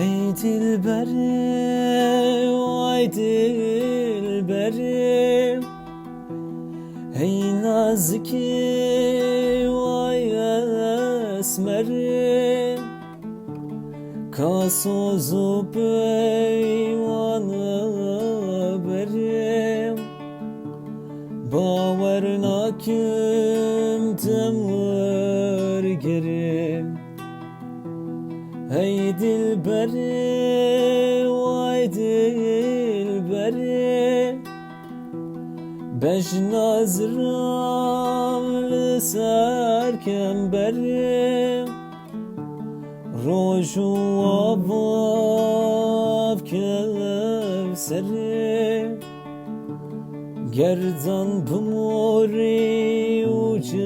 Ey dilberim, ay dilberim, ey nazikim, ay esmerim, kasozu peymanı berim, baver nakim temur gerim. Ey dilberim, ay dilberim, beş nazram serkem berim, roju avav kevserim, gerdan bumuri uca